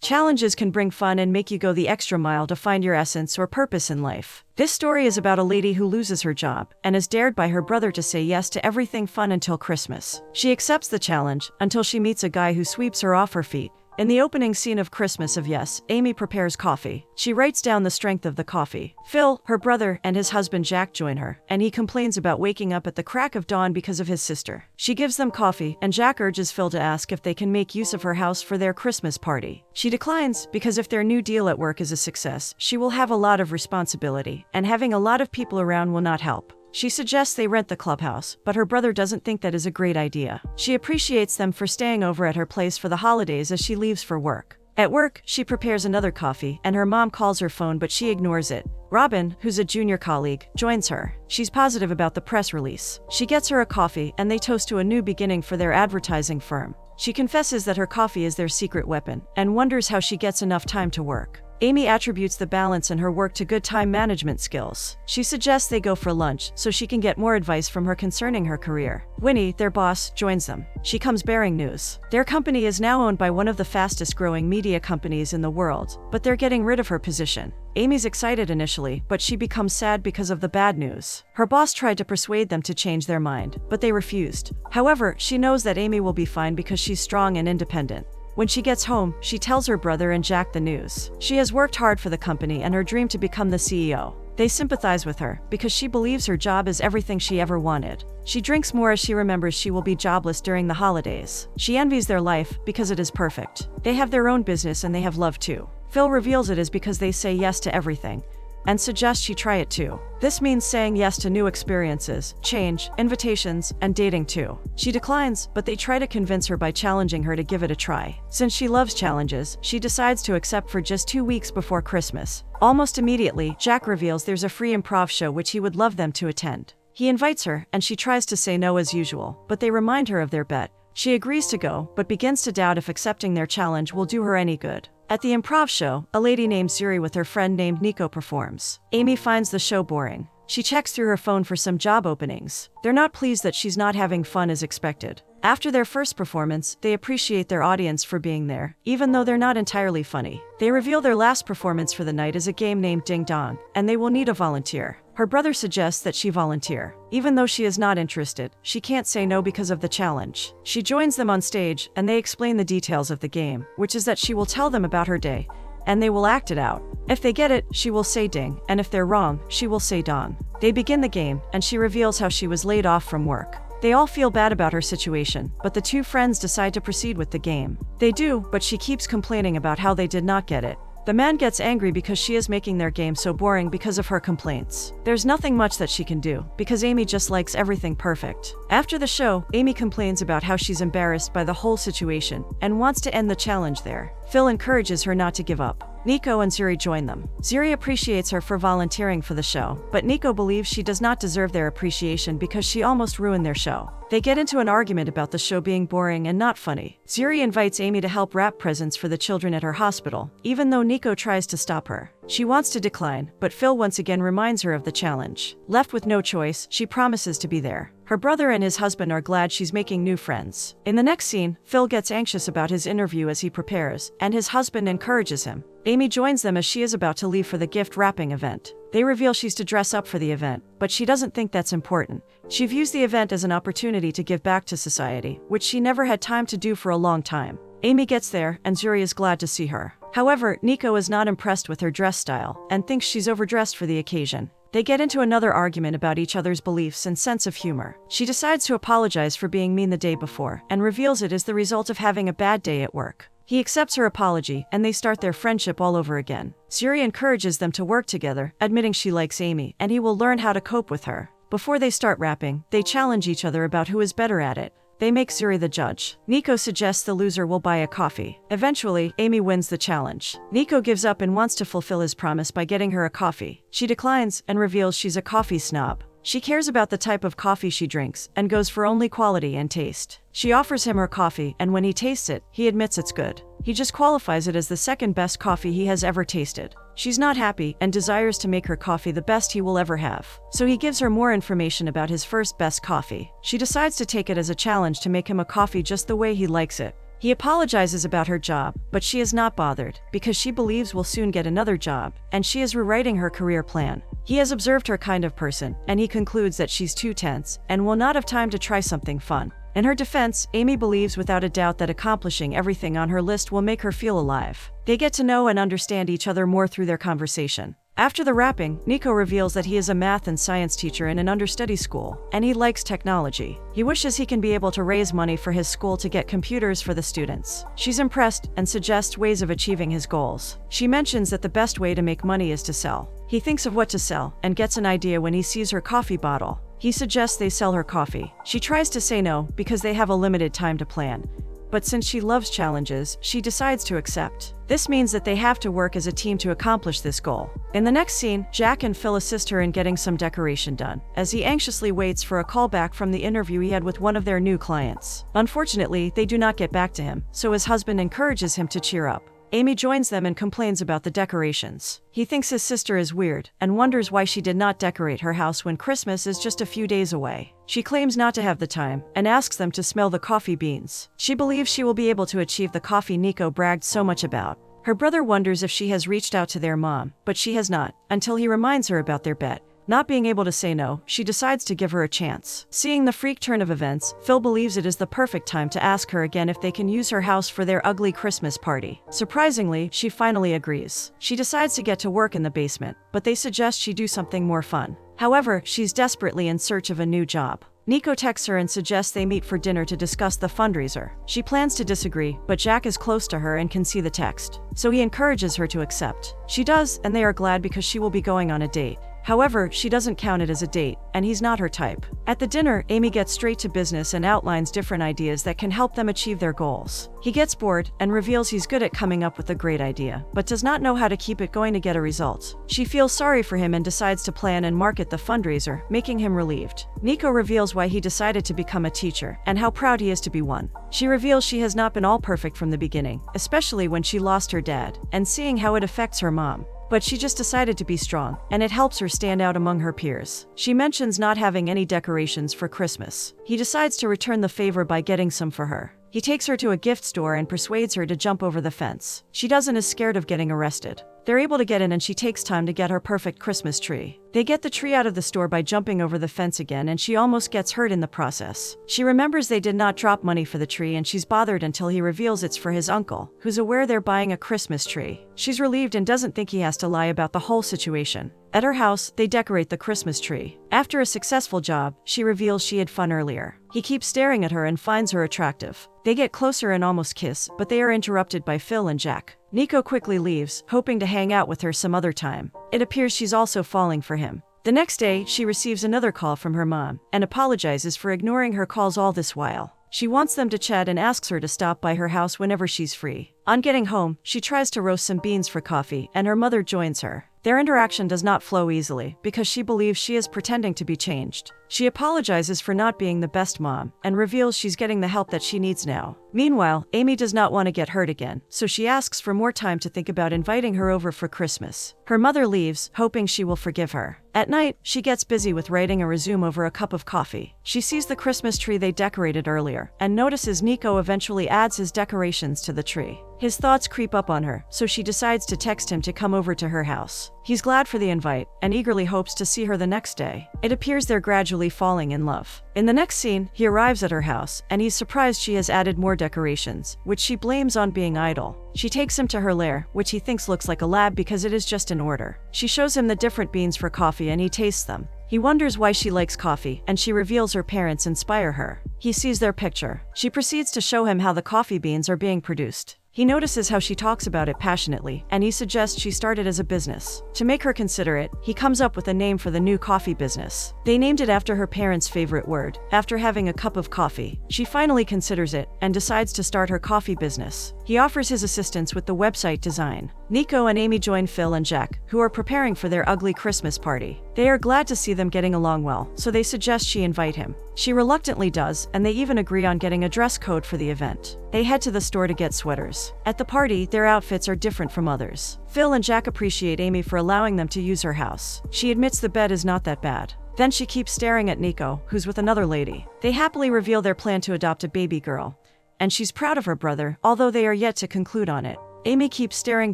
Challenges can bring fun and make you go the extra mile to find your essence or purpose in life. This story is about a lady who loses her job and is dared by her brother to say yes to everything fun until Christmas. She accepts the challenge until she meets a guy who sweeps her off her feet. In the opening scene of Christmas of Yes, Amy prepares coffee. She writes down the strength of the coffee. Phil, her brother, and his husband Jack join her, and he complains about waking up at the crack of dawn because of his sister. She gives them coffee, and Jack urges Phil to ask if they can make use of her house for their Christmas party. She declines, because if their new deal at work is a success, she will have a lot of responsibility, and having a lot of people around will not help. She suggests they rent the clubhouse, but her brother doesn't think that is a great idea. She appreciates them for staying over at her place for the holidays as she leaves for work. At work, she prepares another coffee, and her mom calls her phone but she ignores it. Robin, who's a junior colleague, joins her. She's positive about the press release. She gets her a coffee, and they toast to a new beginning for their advertising firm. She confesses that her coffee is their secret weapon, and wonders how she gets enough time to work. Amy attributes the balance in her work to good time management skills. She suggests they go for lunch so she can get more advice from her concerning her career. Winnie, their boss, joins them. She comes bearing news. Their company is now owned by one of the fastest growing media companies in the world, but they're getting rid of her position. Amy's excited initially, but she becomes sad because of the bad news. Her boss tried to persuade them to change their mind, but they refused. However, she knows that Amy will be fine because she's strong and independent. When she gets home, she tells her brother and Jack the news. She has worked hard for the company and her dream to become the CEO. They sympathize with her because she believes her job is everything she ever wanted. She drinks more as she remembers she will be jobless during the holidays. She envies their life because it is perfect. They have their own business and they have love too. Phil reveals it is because they say yes to everything, and suggests she try it too. This means saying yes to new experiences, change, invitations, and dating too. She declines, but they try to convince her by challenging her to give it a try. Since she loves challenges, she decides to accept for just 2 weeks before Christmas. Almost immediately, Jack reveals there's a free improv show which he would love them to attend. He invites her, and she tries to say no as usual, but they remind her of their bet. She agrees to go, but begins to doubt if accepting their challenge will do her any good. At the improv show, a lady named Zuri with her friend named Nico performs. Amy finds the show boring. She checks through her phone for some job openings. They're not pleased that she's not having fun as expected. After their first performance, they appreciate their audience for being there, even though they're not entirely funny. They reveal their last performance for the night is a game named Ding Dong, and they will need a volunteer. Her brother suggests that she volunteer. Even though she is not interested, she can't say no because of the challenge. She joins them on stage, and they explain the details of the game, which is that she will tell them about her day, and they will act it out. If they get it, she will say ding, and if they're wrong, she will say dong. They begin the game, and she reveals how she was laid off from work. They all feel bad about her situation, but the two friends decide to proceed with the game. They do, but she keeps complaining about how they did not get it. The man gets angry because she is making their game so boring because of her complaints. There's nothing much that she can do, because Amy just likes everything perfect. After the show, Amy complains about how she's embarrassed by the whole situation, and wants to end the challenge there. Phil encourages her not to give up. Nico and Zuri join them. Zuri appreciates her for volunteering for the show, but Nico believes she does not deserve their appreciation because she almost ruined their show. They get into an argument about the show being boring and not funny. Zuri invites Amy to help wrap presents for the children at her hospital, even though Nico tries to stop her. She wants to decline, but Phil once again reminds her of the challenge. Left with no choice, she promises to be there. Her brother and his husband are glad she's making new friends. In the next scene, Phil gets anxious about his interview as he prepares, and his husband encourages him. Amy joins them as she is about to leave for the gift wrapping event. They reveal she's to dress up for the event, but she doesn't think that's important. She views the event as an opportunity to give back to society, which she never had time to do for a long time. Amy gets there, and Zuri is glad to see her. However, Nico is not impressed with her dress style, and thinks she's overdressed for the occasion. They get into another argument about each other's beliefs and sense of humor. She decides to apologize for being mean the day before, and reveals it is the result of having a bad day at work. He accepts her apology, and they start their friendship all over again. Zuri encourages them to work together, admitting she likes Amy, and he will learn how to cope with her. Before they start rapping, they challenge each other about who is better at it. They make Zuri the judge. Nico suggests the loser will buy a coffee. Eventually, Amy wins the challenge. Nico gives up and wants to fulfill his promise by getting her a coffee. She declines and reveals she's a coffee snob. She cares about the type of coffee she drinks and goes for only quality and taste. She offers him her coffee, and when he tastes it, he admits it's good. He just qualifies it as the second best coffee he has ever tasted. She's not happy and desires to make her coffee the best he will ever have. So he gives her more information about his first best coffee. She decides to take it as a challenge to make him a coffee just the way he likes it. He apologizes about her job, but she is not bothered, because she believes will soon get another job, and she is rewriting her career plan. He has observed her kind of person, and he concludes that she's too tense, and will not have time to try something fun. In her defense, Amy believes without a doubt that accomplishing everything on her list will make her feel alive. They get to know and understand each other more through their conversation. After the wrapping, Nico reveals that he is a math and science teacher in an understudy school, and he likes technology. He wishes he can be able to raise money for his school to get computers for the students. She's impressed and suggests ways of achieving his goals. She mentions that the best way to make money is to sell. He thinks of what to sell and gets an idea when he sees her coffee bottle. He suggests they sell her coffee. She tries to say no because they have a limited time to plan. But since she loves challenges, she decides to accept. This means that they have to work as a team to accomplish this goal. In the next scene, Jack and Phil assist her in getting some decoration done, as he anxiously waits for a call back from the interview he had with one of their new clients. Unfortunately, they do not get back to him, so his husband encourages him to cheer up. Amy joins them and complains about the decorations. He thinks his sister is weird and wonders why she did not decorate her house when Christmas is just a few days away. She claims not to have the time and asks them to smell the coffee beans. She believes she will be able to achieve the coffee Nico bragged so much about. Her brother wonders if she has reached out to their mom, but she has not, until he reminds her about their bet. Not being able to say no, she decides to give her a chance. Seeing the freak turn of events, Phil believes it is the perfect time to ask her again if they can use her house for their ugly Christmas party. Surprisingly, she finally agrees. She decides to get to work in the basement, but they suggest she do something more fun. However, she's desperately in search of a new job. Nico texts her and suggests they meet for dinner to discuss the fundraiser. She plans to disagree, but Jack is close to her and can see the text, so he encourages her to accept. She does, and they are glad because she will be going on a date. However, she doesn't count it as a date, and he's not her type. At the dinner, Amy gets straight to business and outlines different ideas that can help them achieve their goals. He gets bored and reveals he's good at coming up with a great idea, but does not know how to keep it going to get a result. She feels sorry for him and decides to plan and market the fundraiser, making him relieved. Nico reveals why he decided to become a teacher and how proud he is to be one. She reveals she has not been all perfect from the beginning, especially when she lost her dad, and seeing how it affects her mom. But she just decided to be strong, and it helps her stand out among her peers. She mentions not having any decorations for Christmas. He decides to return the favor by getting some for her. He takes her to a gift store and persuades her to jump over the fence. She doesn't is scared of getting arrested. They're able to get in and she takes time to get her perfect Christmas tree. They get the tree out of the store by jumping over the fence again and she almost gets hurt in the process. She remembers they did not drop money for the tree and she's bothered until he reveals it's for his uncle, who's aware they're buying a Christmas tree. She's relieved and doesn't think he has to lie about the whole situation. At her house, they decorate the Christmas tree. After a successful job, she reveals she had fun earlier. He keeps staring at her and finds her attractive. They get closer and almost kiss, but they are interrupted by Phil and Jack. Nico quickly leaves, hoping to hang out with her some other time. It appears she's also falling for him. The next day, she receives another call from her mom and apologizes for ignoring her calls all this while. She wants them to chat and asks her to stop by her house whenever she's free. On getting home, she tries to roast some beans for coffee and her mother joins her. Their interaction does not flow easily because she believes she is pretending to be changed. She apologizes for not being the best mom and reveals she's getting the help that she needs now. Meanwhile, Amy does not want to get hurt again, so she asks for more time to think about inviting her over for Christmas. Her mother leaves, hoping she will forgive her. At night, she gets busy with writing a resume over a cup of coffee. She sees the Christmas tree they decorated earlier and notices Nico eventually adds his decorations to the tree. His thoughts creep up on her, so she decides to text him to come over to her house. He's glad for the invite and eagerly hopes to see her the next day. It appears they're gradually falling in love. In the next scene, he arrives at her house and he's surprised she has added more decorations, which she blames on being idle. She takes him to her lair, which he thinks looks like a lab because it is just in order. She shows him the different beans for coffee and he tastes them. He wonders why she likes coffee, and she reveals her parents inspire her. He sees their picture. She proceeds to show him how the coffee beans are being produced. He notices how she talks about it passionately, and he suggests she start it as a business. To make her consider it, he comes up with a name for the new coffee business. They named it after her parents' favorite word. After having a cup of coffee, she finally considers it and decides to start her coffee business. He offers his assistance with the website design. Nico and Amy join Phil and Jack, who are preparing for their ugly Christmas party. They are glad to see them getting along well, so they suggest she invite him. She reluctantly does, and they even agree on getting a dress code for the event. They head to the store to get sweaters. At the party, their outfits are different from others. Phil and Jack appreciate Amy for allowing them to use her house. She admits the bed is not that bad. Then she keeps staring at Nico, who's with another lady. They happily reveal their plan to adopt a baby girl. and she's proud of her brother, although they are yet to conclude on it. Amy keeps staring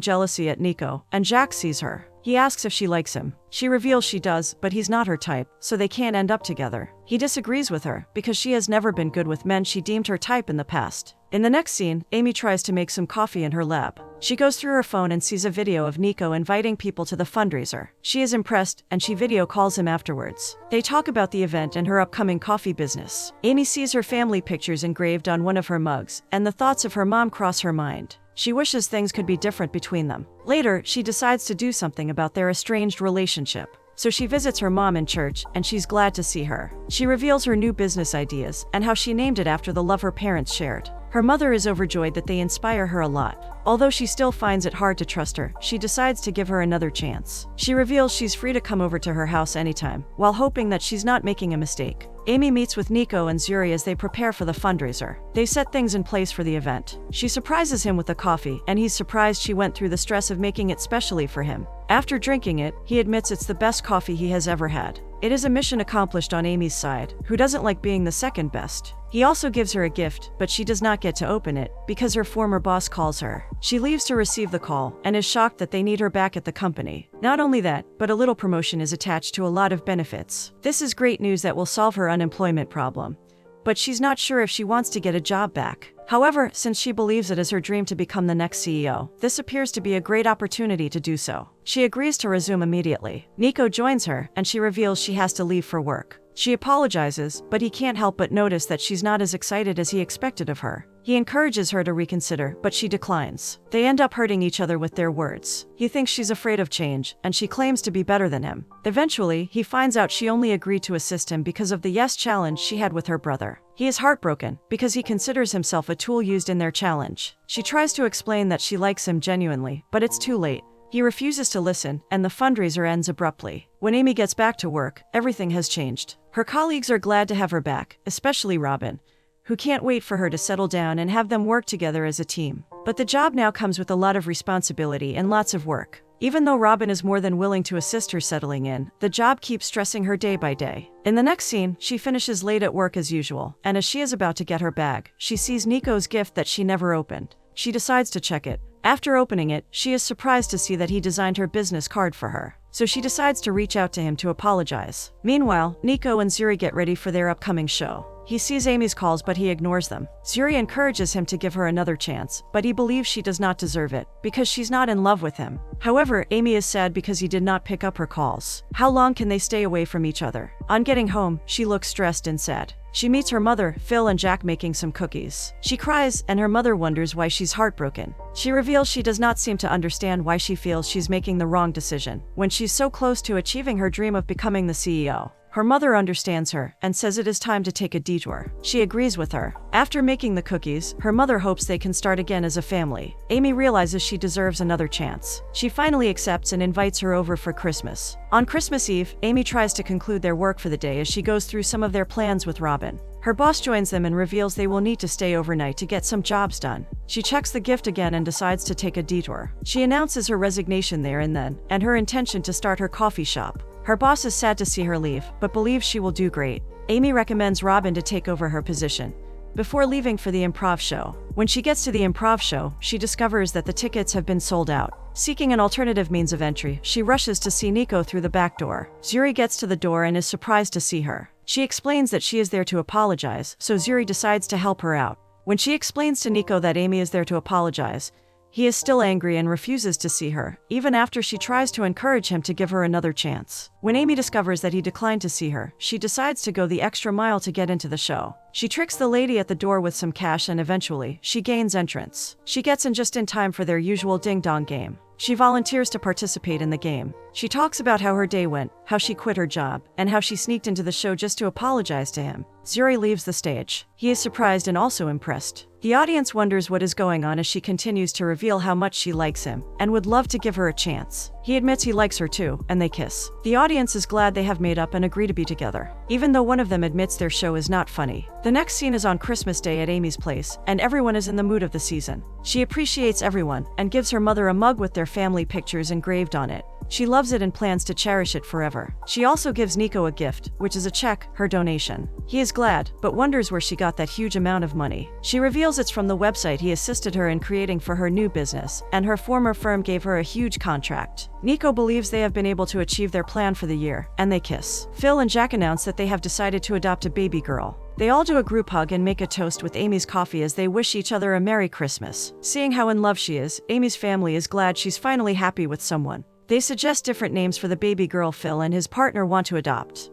jealousy at Nico, and Jack sees her. He asks if she likes him. She reveals she does, but he's not her type, so they can't end up together. He disagrees with her, because she has never been good with men she deemed her type in the past. In the next scene, Amy tries to make some coffee in her lab. She goes through her phone and sees a video of Nico inviting people to the fundraiser. She is impressed, and she video calls him afterwards. They talk about the event and her upcoming coffee business. Amy sees her family pictures engraved on one of her mugs, and the thoughts of her mom cross her mind. She wishes things could be different between them. Later, she decides to do something about their estranged relationship. So she visits her mom in church, and she's glad to see her. She reveals her new business ideas and how she named it after the love her parents shared. Her mother is overjoyed that they inspire her a lot. Although she still finds it hard to trust her, she decides to give her another chance. She reveals she's free to come over to her house anytime, while hoping that she's not making a mistake. Amy meets with Nico and Zuri as they prepare for the fundraiser. They set things in place for the event. She surprises him with a coffee, and he's surprised she went through the stress of making it specially for him. After drinking it, he admits it's the best coffee he has ever had. It is a mission accomplished on Amy's side, who doesn't like being the second best. He also gives her a gift, but she does not get to open it, because her former boss calls her. She leaves to receive the call, and is shocked that they need her back at the company. Not only that, but a little promotion is attached to a lot of benefits. This is great news that will solve her unemployment problem. But she's not sure if she wants to get a job back. However, since she believes it is her dream to become the next CEO, this appears to be a great opportunity to do so. She agrees to resume immediately. Nico joins her, and she reveals she has to leave for work. She apologizes, but he can't help but notice that she's not as excited as he expected of her. He encourages her to reconsider, but she declines. They end up hurting each other with their words. He thinks she's afraid of change, and she claims to be better than him. Eventually, he finds out she only agreed to assist him because of the yes challenge she had with her brother. He is heartbroken, because he considers himself a tool used in their challenge. She tries to explain that she likes him genuinely, but it's too late. He refuses to listen, and the fundraiser ends abruptly. When Amy gets back to work, everything has changed. Her colleagues are glad to have her back, especially Robin, who can't wait for her to settle down and have them work together as a team. But the job now comes with a lot of responsibility and lots of work. Even though Robin is more than willing to assist her settling in, the job keeps stressing her day by day. In the next scene, she finishes late at work as usual, and as she is about to get her bag, she sees Nico's gift that she never opened. She decides to check it. After opening it, she is surprised to see that he designed her business card for her. So she decides to reach out to him to apologize. Meanwhile, Nico and Zuri get ready for their upcoming show. He sees Amy's calls, but he ignores them. Zuri encourages him to give her another chance, but he believes she does not deserve it, because she's not in love with him. However, Amy is sad because he did not pick up her calls. How long can they stay away from each other? On getting home, she looks stressed and sad. She meets her mother, Phil, and Jack making some cookies. She cries, and her mother wonders why she's heartbroken. She reveals she does not seem to understand why she feels she's making the wrong decision, when she's so close to achieving her dream of becoming the CEO. Her mother understands her and says it is time to take a detour. She agrees with her. After making the cookies, her mother hopes they can start again as a family. Amy realizes she deserves another chance. She finally accepts and invites her over for Christmas. On Christmas Eve, Amy tries to conclude their work for the day as she goes through some of their plans with Robin. Her boss joins them and reveals they will need to stay overnight to get some jobs done. She checks the gift again and decides to take a detour. She announces her resignation there and then, and her intention to start her coffee shop. Her boss is sad to see her leave, but believes she will do great. Amy recommends Robin to take over her position before leaving for the improv show. When she gets to the improv show, she discovers that the tickets have been sold out. Seeking an alternative means of entry, she rushes to see Nico through the back door. Zuri gets to the door and is surprised to see her. She explains that she is there to apologize, so Zuri decides to help her out. When she explains to Nico that Amy is there to apologize, he is still angry and refuses to see her, even after she tries to encourage him to give her another chance. When Amy discovers that he declined to see her, she decides to go the extra mile to get into the show. She tricks the lady at the door with some cash and eventually, she gains entrance. She gets in just in time for their usual ding-dong game. She volunteers to participate in the game. She talks about how her day went, how she quit her job, and how she sneaked into the show just to apologize to him. Zuri leaves the stage. He is surprised and also impressed. The audience wonders what is going on as she continues to reveal how much she likes him, and would love to give her a chance. He admits he likes her too, and they kiss. The audience is glad they have made up and agree to be together, even though one of them admits their show is not funny. The next scene is on Christmas Day at Amy's place, and everyone is in the mood of the season. She appreciates everyone, and gives her mother a mug with their family pictures engraved on it. She loves it and plans to cherish it forever. She also gives Nico a gift, which is a check, her donation. He is glad, but wonders where she got that huge amount of money. She reveals it's from the website he assisted her in creating for her new business, and her former firm gave her a huge contract. Nico believes they have been able to achieve their plan for the year, and they kiss. Phil and Jack announce that they have decided to adopt a baby girl. They all do a group hug and make a toast with Amy's coffee as they wish each other a Merry Christmas. Seeing how in love she is, Amy's family is glad she's finally happy with someone. They suggest different names for the baby girl Phil and his partner want to adopt.